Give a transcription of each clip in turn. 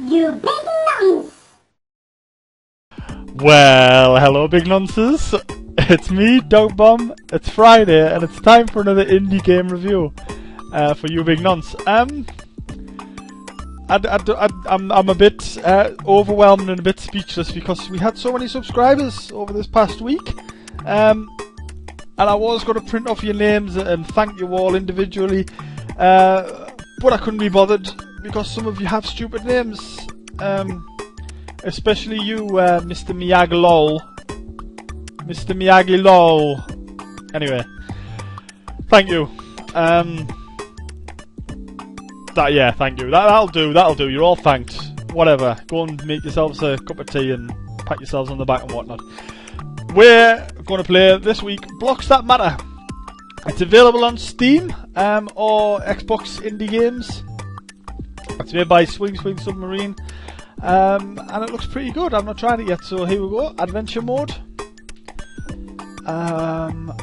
You big nonce! Well, hello big nonces. It's me, Dog Bomb. It's Friday and it's time for another indie game review for YouBigNonce. I'm a bit overwhelmed and a bit speechless because we had so many subscribers over this past week. And I was going to print off your names and thank you all individually, but I couldn't be bothered because some of you have stupid names, especially you, Mr. Miyagi LOL. Mr. Miyagi LOL. Anyway, thank you. Thank you. That'll do. You're all thanked. Whatever. Go and make yourselves a cup of tea and pat yourselves on the back and whatnot. We're going to play this week Blocks That Matter. It's available on Steam or Xbox Indie Games. It's made by Swing Submarine, and it looks pretty good. I'm not trying it yet, so here we go. Adventure mode. The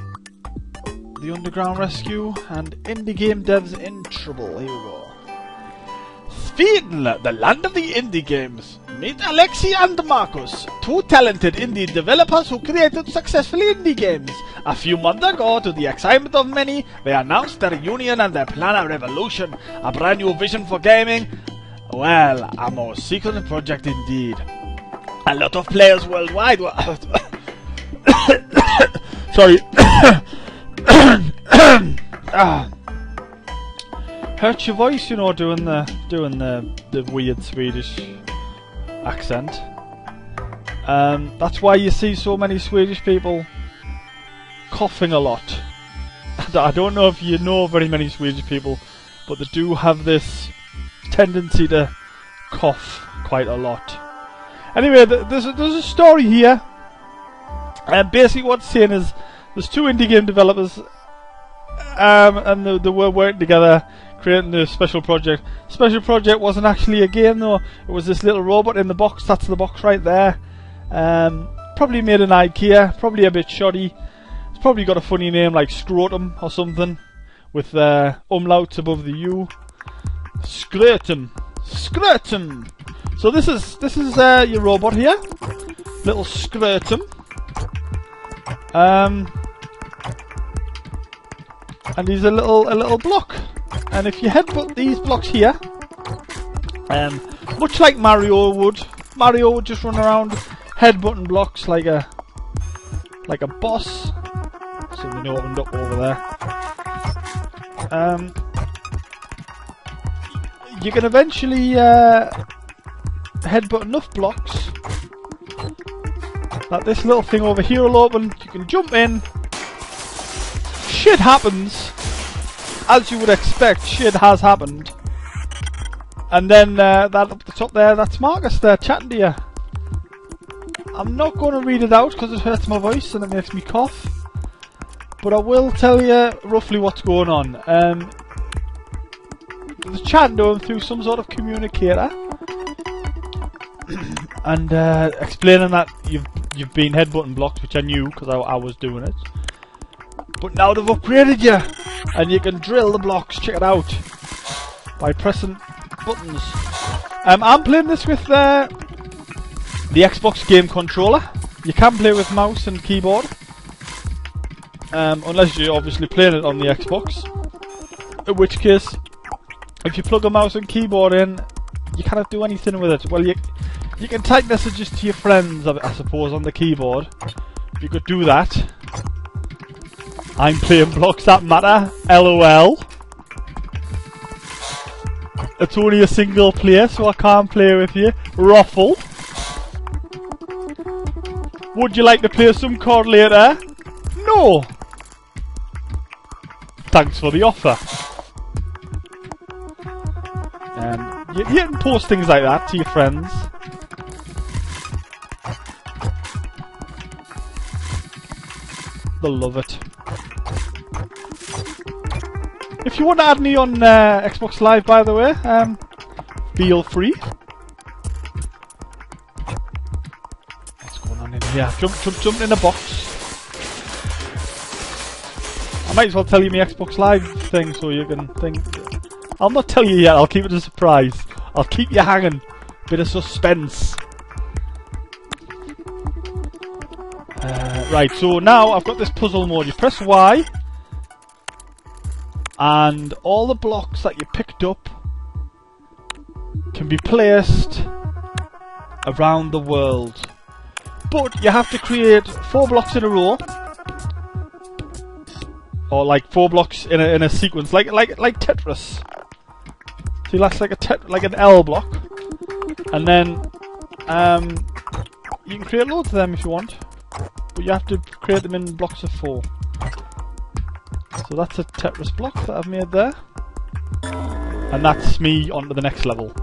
Underground Rescue and Indie Game Devs in Trouble. Here we go. Sweden, the land of the indie games. Meet Alexi and Marcus, two talented indie developers who created successful indie games. A few months ago, to the excitement of many, they announced their union and their plan a revolution, a brand new vision for gaming. Well, a more secret project indeed. A lot of players worldwide were... Sorry. Hurts your voice, you know, doing the weird Swedish accent. That's why you see so many Swedish people coughing a lot. I don't know if you know very many Swedish people, but they do have this tendency to cough quite a lot. Anyway, there's a story here. And basically what it's saying is there's two indie game developers, and they were working together creating the special project. Special project wasn't actually a game though. It was this little robot in the box. That's the box right there. Probably made in IKEA. Probably a bit shoddy. It's probably got a funny name like Scrotum or something with umlauts above the U. Scrotum. Scrotum. So this is your robot here. Little Scrotum. And he's a little block. And if you headbutt these blocks here, much like Mario would just run around headbutting blocks like a boss. Something opened up over there. You can eventually headbutt enough blocks that this little thing over here will open. You can jump in. Shit happens. As you would expect, shit has happened. And then that up the top there, that's Marcus there chatting to you. I'm not going to read it out because it hurts my voice and it makes me cough. But I will tell you roughly what's going on. There's chatting to him through some sort of communicator. And explaining that you've been headbutting blocks, which I knew because I was doing it. But now they've upgraded you, and you can drill the blocks. Check it out by pressing buttons. I'm playing this with the Xbox game controller. You can play with mouse and keyboard, unless you're obviously playing it on the Xbox. In which case, if you plug a mouse and keyboard in, you cannot do anything with it. Well, you can type messages to your friends, I suppose, on the keyboard. You could do that. I'm playing Blocks That Matter, LOL. It's only a single player, so I can't play with you. Ruffle. Would you like to play some COD later? No. Thanks for the offer. You can post things like that to your friends. They'll love it. If you want to add me on Xbox Live, by the way, feel free. What's going on in here? Jump in a box. I might as well tell you my Xbox Live thing so you can think. I'll not tell you yet, I'll keep it a surprise. I'll keep you hanging Bit of suspense. Right, so now I've got this puzzle mode. You press Y, and all the blocks that you picked up can be placed around the world. But you have to create 4 blocks in a row, or like 4 blocks in a sequence, like Tetris. See, that's like an L block, and then you can create loads of them if you want, but you have to create them in blocks of 4. So that's a Tetris block that I've made there, and that's me on to the next level.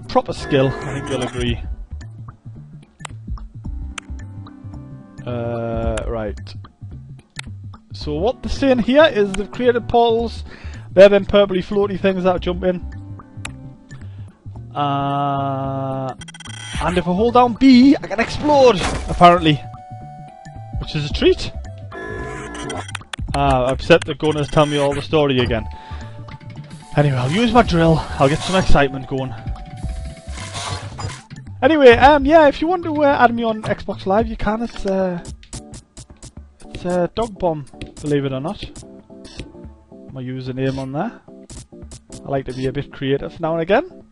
Proper skill, I think you'll agree. Right. So what they're saying here is they've created portals. They're them purpley floaty things that jump in. And if I hold down B, I can explode, apparently. Which is a treat. Upset the gunners tell me all the story again. Anyway, I'll use my drill. I'll get some excitement going. Anyway, yeah, if you want to add me on Xbox Live, you can. It's Dog Bomb, believe it or not. My username on there. I like to be a bit creative now and again.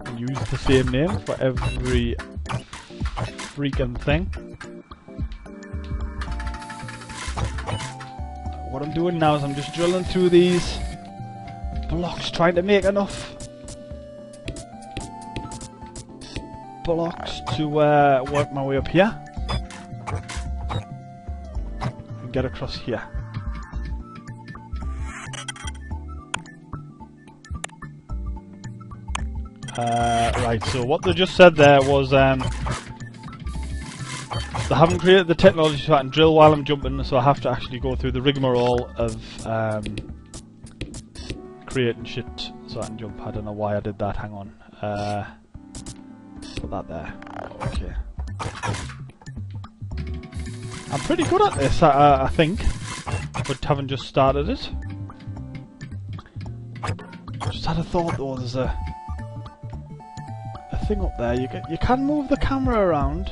And use the same name for every freaking thing. What I'm doing now is I'm just drilling through these blocks, trying to make enough blocks to work my way up here and get across here. Right, so what they just said there was they haven't created the technology so I can drill while I'm jumping, so I have to actually go through the rigmarole of creating shit so I can jump. I don't know why I did that, hang on. Put that there. Okay. I'm pretty good at this, I think, but haven't just started it. Just had a thought though, there's a thing up there. You can move the camera around.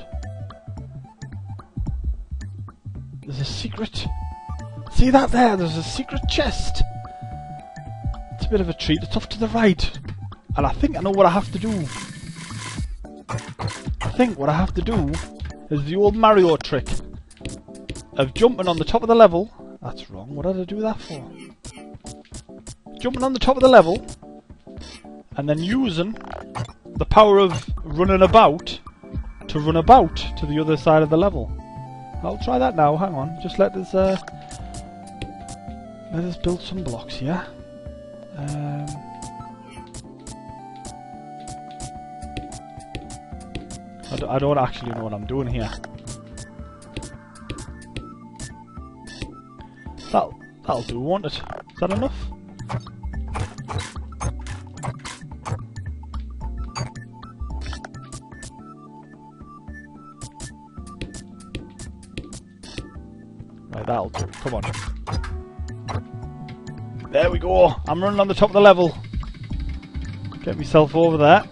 There's a secret. See that there? There's a secret chest. It's a bit of a treat. It's off to the right. And I think I know what I have to do. I think what I have to do is the old Mario trick of jumping on the top of the level. That's wrong. What did I do that for? Jumping on the top of the level and then using the power of running about to run about to the other side of the level. I'll try that now, hang on, just let us build some blocks here. I don't actually know what I'm doing here. That'll do, won't it? Is that enough? Right, that'll do. Come on. There we go. I'm running on the top of the level. Get myself over there.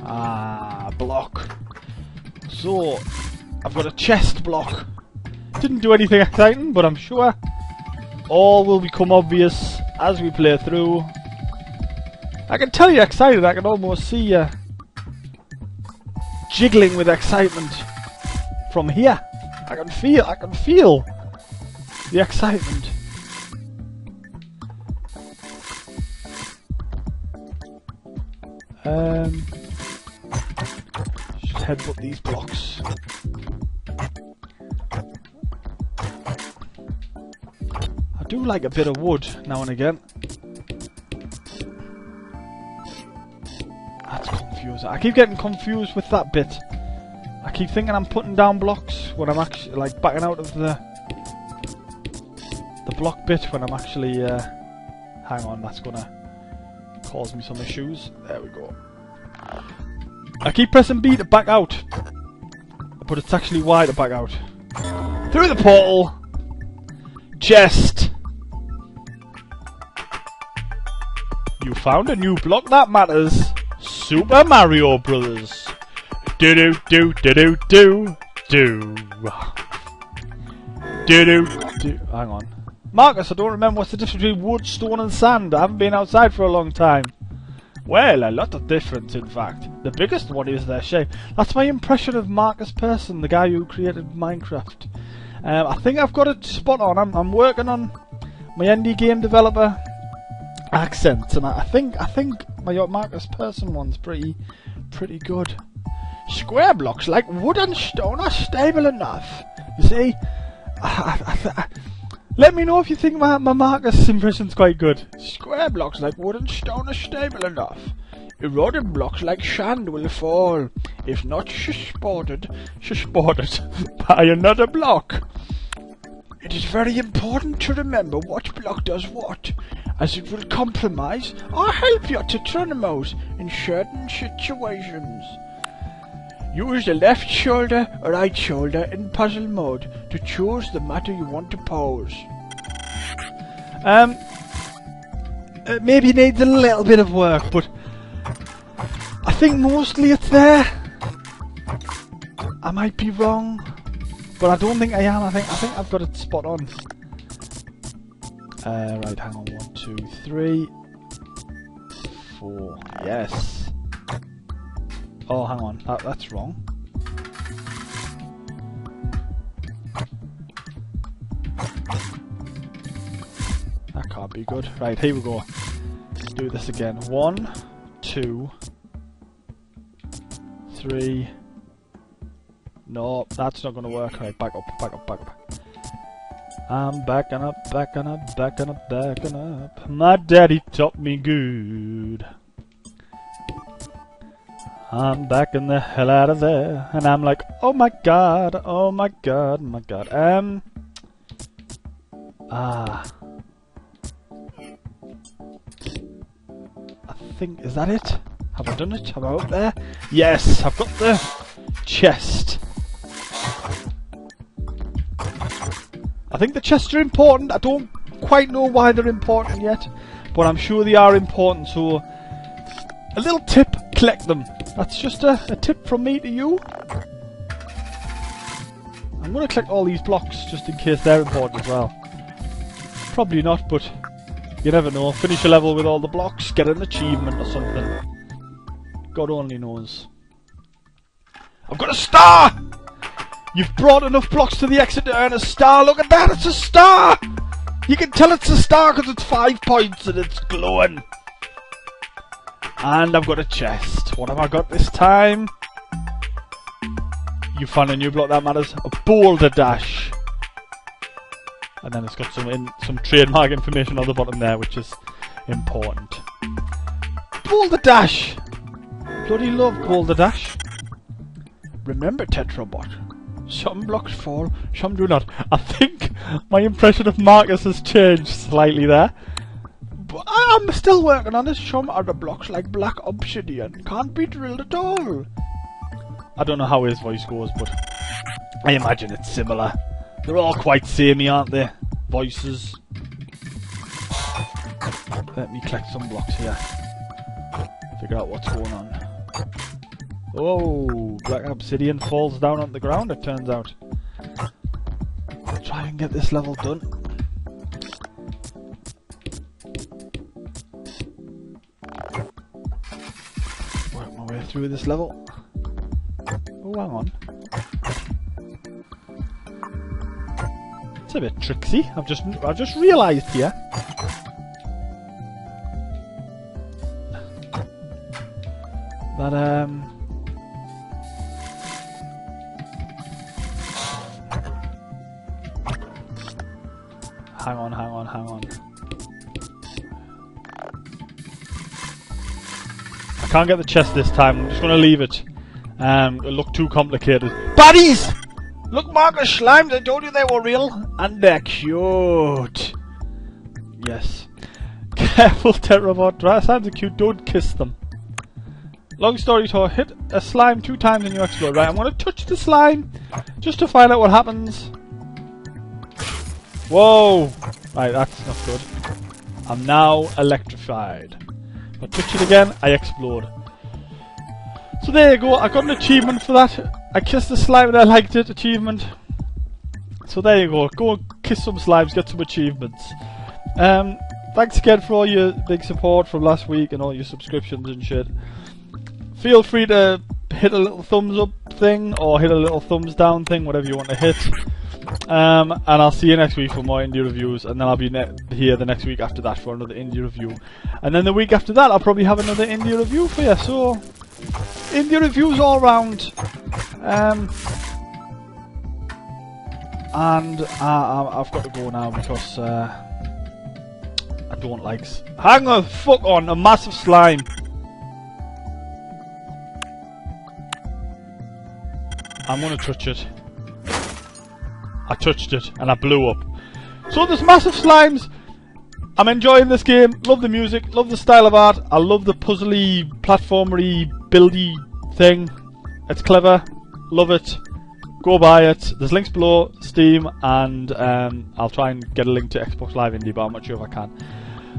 Ah, block. So, I've got a chest block. Didn't do anything exciting, but I'm sure all will become obvious as we play through. I can tell you're excited. I can almost see you jiggling with excitement from here. I can feel the excitement. Just headbutt these blocks. I do like a bit of wood now and again. That's confusing. I keep getting confused with that bit. I keep thinking I'm putting down blocks when I'm actually like backing out of the block bit when I'm actually hang on, that's gonna cause me some issues. There we go. I keep pressing B to back out, but it's actually Y to back out. Through the portal. Chest. You found a new block that matters. Super Mario Brothers. Do do do do do do do. Do do do. Hang on, Marcus. I don't remember what's the difference between wood, stone, and sand. I haven't been outside for a long time. Well, a lot of difference, in fact. The biggest one is their shape. That's my impression of Marcus Persson, the guy who created Minecraft. I think I've got it spot on. I'm working on my indie game developer accents, and I think my Marcus Persson one's pretty good. Square blocks like wood and stone are stable enough. You see, let me know if you think my Marcus impression's quite good. Square blocks like wood and stone are stable enough. Eroded blocks like sand will fall, if not supported by another block. It is very important to remember what block does what, as it will compromise or help you to turn them out in certain situations. Use the left shoulder or right shoulder in puzzle mode to choose the matter you want to pose. It maybe needs a little bit of work, but I think mostly it's there. I might be wrong, but I don't think I am. I think I've got it spot on. Right, hang on. 1, 2, 3, 4. Yes. Oh, hang on. That's wrong. That can't be good. Right, here we go. Let's do this again. 1, 2, 3. No, that's not going to work. Right, back up. I'm backing up. My daddy taught me good. I'm backing the hell out of there. And I'm like, oh my god. I think, is that it? Have I done it? Have I up there? Yes, I've got the chest. I think the chests are important. I don't quite know why they're important yet, but I'm sure they are important, so a little tip, collect them. That's just a tip from me to you. I'm going to collect all these blocks just in case they're important as well. Probably not, but you never know. Finish a level with all the blocks, get an achievement or something. God only knows. I've got a star! You've brought enough blocks to the exit to earn a star. Look at that, it's a star! You can tell it's a star because it's 5 points and it's glowing. And I've got a chest. What have I got this time? You found a new block that matters. A boulder dash. And then it's got some trademark information on the bottom there, which is important. Boulder dash! Bloody love boulder dash. Remember, Tetrabot. Some blocks fall, some do not. I think my impression of Marcus has changed slightly there. But I'm still working on this. Some other blocks, like black obsidian, can't be drilled at all. I don't know how his voice goes, but I imagine it's similar. They're all quite samey, aren't they? Voices. Let me collect some blocks here. Figure out what's going on. Oh, black obsidian falls down on the ground, it turns out. I'll try and get this level done. Work my way through this level. Oh, hang on. It's a bit tricksy. I've just realised here. That Hang on. I can't get the chest this time. I'm just going to leave it. It'll look too complicated. Baddies! Look, Marcus, slimes. I told you they were real. And they're cute. Yes. Careful, Terrabot. Slimes are cute. Don't kiss them. Long story short, hit a slime 2 times and you explode. Right, I'm going to touch the slime just to find out what happens. Whoa! Right, that's not good. I'm now electrified. If I touch it again, I explode. So there you go, I got an achievement for that. I kissed the slime and I liked it, achievement. So there you go, go kiss some slimes, get some achievements. Thanks again for all your big support from last week and all your subscriptions and shit. Feel free to hit a little thumbs up thing or hit a little thumbs down thing, whatever you want to hit. And I'll see you next week for more indie reviews, and then I'll be here the next week after that for another indie review. And then the week after that I'll probably have another indie review for you, so indie reviews all round. And I've got to go now because I don't like... Hang the fuck on, a massive slime! I'm gonna touch it. I touched it and I blew up. So there's massive slimes. I'm enjoying this game. Love the music. Love the style of art. I love the puzzly, platformery, buildy thing. It's clever. Love it. Go buy it. There's links below. Steam, and I'll try and get a link to Xbox Live Indie, but I'm not sure if I can.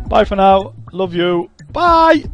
Bye for now. Love you. Bye.